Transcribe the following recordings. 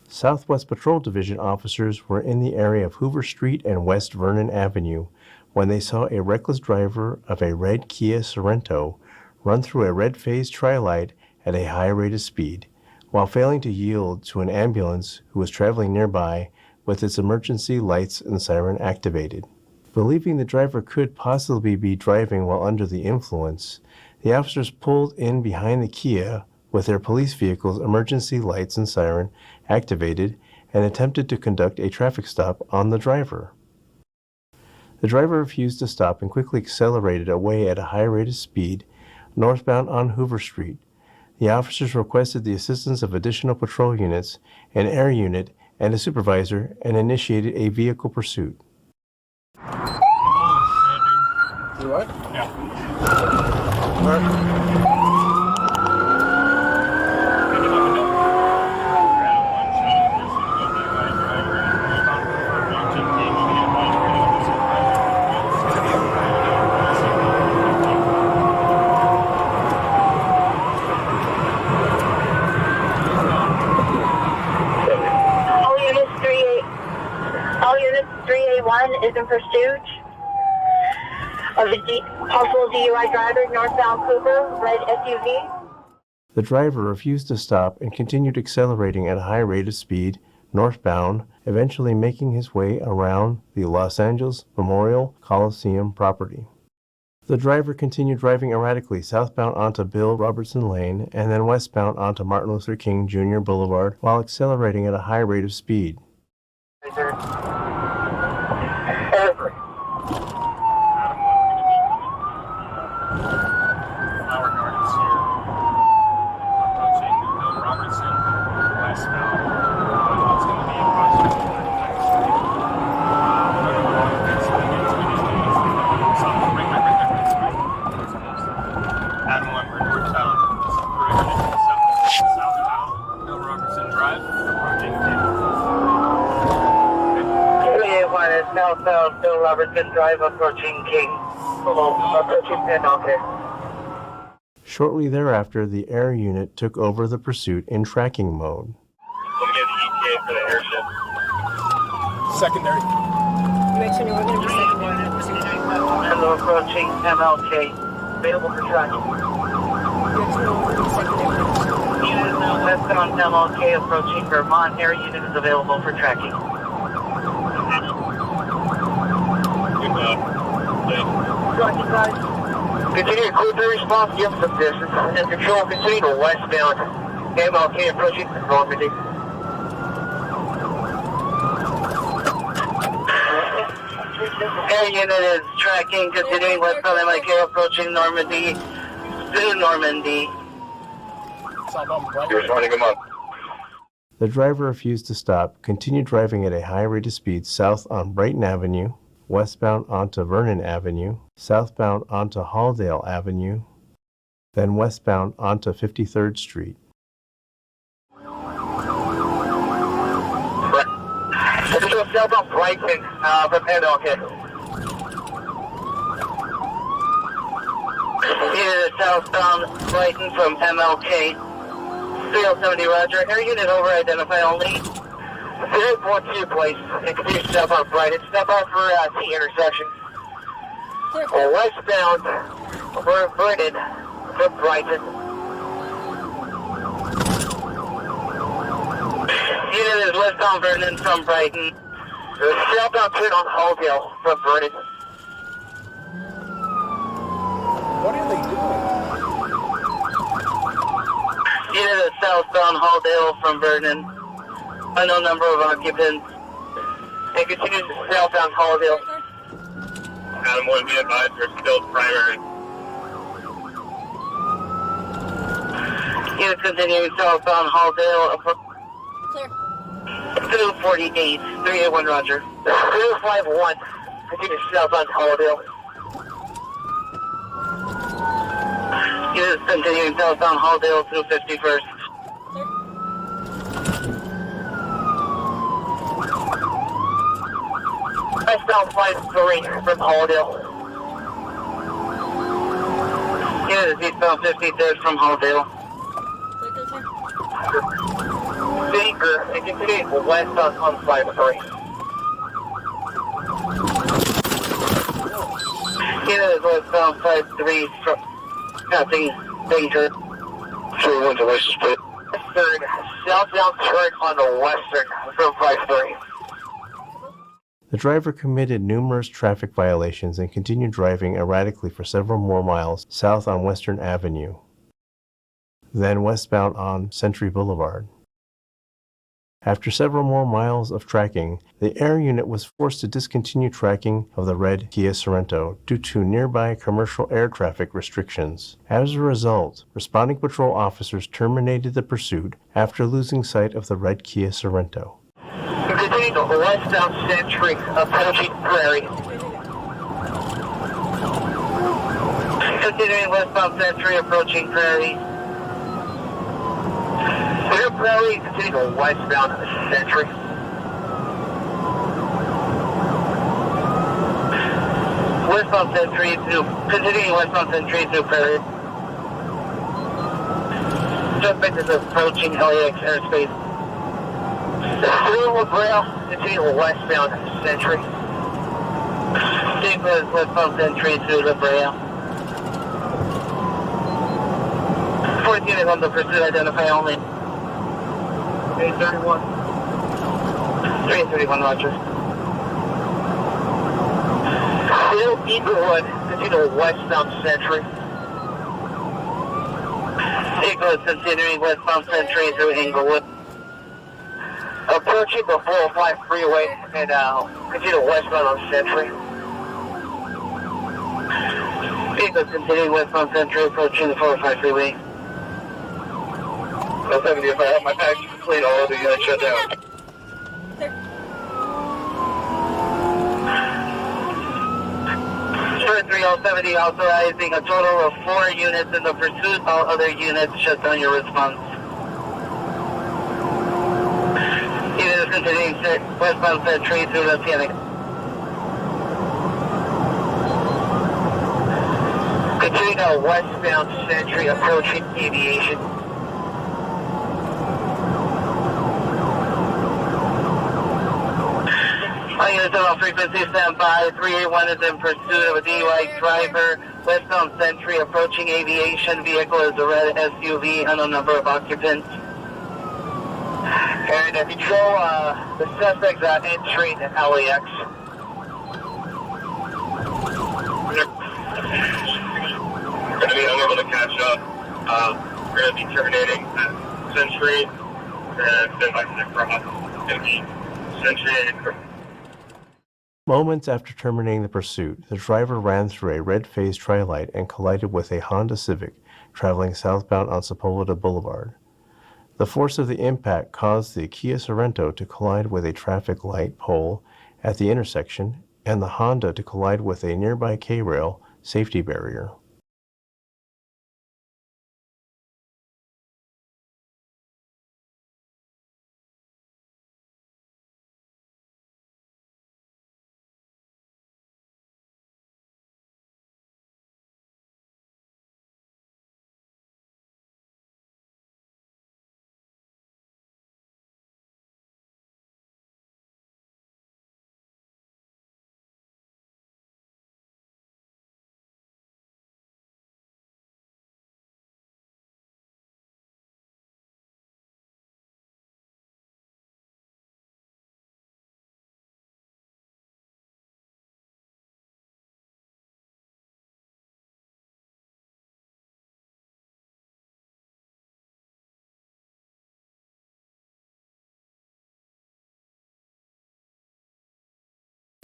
Southwest Patrol Division officers were in the area of Hoover Street and West Vernon Avenue when they saw a reckless driver of a red Kia Sorento run through a red-phased tri-light at a high rate of speed, while failing to yield to an ambulance who was traveling nearby with its emergency lights and siren activated. Believing the driver could possibly be driving while under the influence, the officers pulled in behind the Kia with their police vehicle's emergency lights and siren activated and attempted to conduct a traffic stop on the driver. The driver refused to stop and quickly accelerated away at a high rate of speed northbound on Hoover Street. The officers requested the assistance of additional patrol units, an air unit, and a supervisor, and initiated a vehicle pursuit. You what? Yeah. All units 3A1 is in pursuit of a possible DUI driver northbound Cooper, red SUV. The driver refused to stop and continued accelerating at a high rate of speed northbound, eventually making his way around the Los Angeles Memorial Coliseum property. The driver continued driving erratically southbound onto Bill Robertson Lane and then westbound onto Martin Luther King Jr. Boulevard while accelerating at a high rate of speed. Southbound Bill Robertson Drive approaching King. Approaching Penn. Shortly thereafter, the air unit took over the pursuit in tracking mode. We'll get the ETA for the airship. Secondary. Mentioned we're going to be secondary. Hello, approaching MLK. Available for tracking. Westbound MLK approaching Vermont. Air unit is available for tracking. Continue to clear the response, give some distance, and control continue to westbound. MLK approaching Normandy. Air unit is tracking, continuing westbound MLK approaching Normandy, to Normandy. You're responding, come on. The driver refused to stop, continued driving at a high rate of speed south on Brighton Avenue, westbound onto Vernon Avenue, southbound onto Halldale Avenue, then westbound onto 53rd Street. Southbound Brighton from MLK. Here, southbound Brighton from MLK. 370 Roger. Air unit over, identify only. 042 place. And continue to step out Brighton. Step out for T intersection. Westbound, we're Vernon from Brighton. Unit is westbound Vernon from Brighton. Southbound turn on Halldale from Vernon. What are they doing? Unit is southbound Halldale from Vernon. Unknown number of occupants. And continue to southbound Halldale. Adam 1, be advised, we're still primary. Unit continuing southbound Halldale. Clear. 248, 381 Roger. 251, continue southbound Halldale. Unit continuing southbound Halldale through 51st. Westbound 53 from Halldale. Unit is eastbound 53rd from Halldale. Baker, and continue westbound on 53. Unit is westbound 53, passing Baker. 31 to license plate. Third, southbound turn on the western from 53. The driver committed numerous traffic violations and continued driving erratically for several more miles south on Western Avenue, then westbound on Century Boulevard. After several more miles of tracking, the air unit was forced to discontinue tracking of the red Kia Sorento due to nearby commercial air traffic restrictions. As a result, responding patrol officers terminated the pursuit after losing sight of the red Kia Sorento. Continuing to westbound Century, approaching Prairie. Continuing westbound Century, approaching Prairie. Clear Prairie, continuing westbound Century. Westbound Century to, continuing westbound Century to Prairie. Suspect is approaching LAX airspace. Through Braille, continuing westbound Century. Vehicle is westbound Century to La Brea. 4th unit on the pursuit, identify only. 331. 331, Roger. Still Eaglewood, continue westbound Century. Vehicle is continuing westbound Century through Inglewood. Approaching the 405 freeway and continue westbound on Century. Vehicle is continuing westbound Century, approaching the 405 freeway. 70, if I have my package complete, all other units shut down. Sure, 3070 authorizing a total of 4 units in the pursuit. All other units shut down your response. Unit is continuing westbound Century through the Phoenix. Continuing our westbound Century, approaching Aviation. All units on all frequency stand by. 381 is in pursuit of a DUI driver. Westbound Century approaching Aviation. Vehicle is a red SUV, unknown number of occupants. And control the suspects entering LAX. Going to be unable to catch up. We're going to be terminating at Century and then back to cross. Going to be Century. Moments after terminating the pursuit, the driver ran through a red-phased tri-light and collided with a Honda Civic traveling southbound on Sepulveda Boulevard. The force of the impact caused the Kia Sorento to collide with a traffic light pole at the intersection and the Honda to collide with a nearby K-rail safety barrier.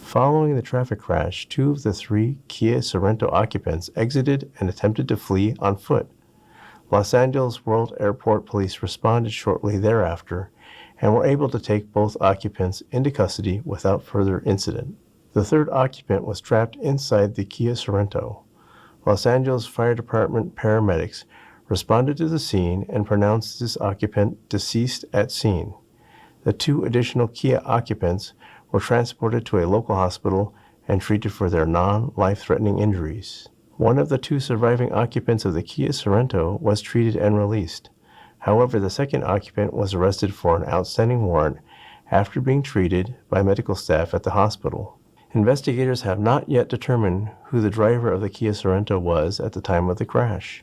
Following the traffic crash, 2 of the 3 Kia Sorento occupants exited and attempted to flee on foot. Los Angeles World Airport Police responded shortly thereafter and were able to take both occupants into custody without further incident. The 3rd occupant was trapped inside the Kia Sorento. Los Angeles Fire Department paramedics responded to the scene and pronounced this occupant deceased at scene. The 2 additional Kia occupants were transported to a local hospital and treated for their non-life-threatening injuries. One of the 2 surviving occupants of the Kia Sorento was treated and released. However, the second occupant was arrested for an outstanding warrant after being treated by medical staff at the hospital. Investigators have not yet determined who the driver of the Kia Sorento was at the time of the crash.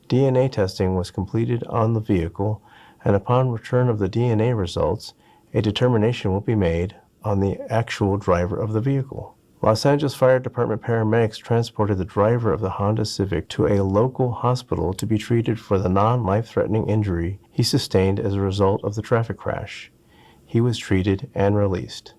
DNA testing was completed on the vehicle, and upon return of the DNA results, a determination will be made on the actual driver of the vehicle. Los Angeles Fire Department paramedics transported the driver of the Honda Civic to a local hospital to be treated for the non-life-threatening injury he sustained as a result of the traffic crash. He was treated and released.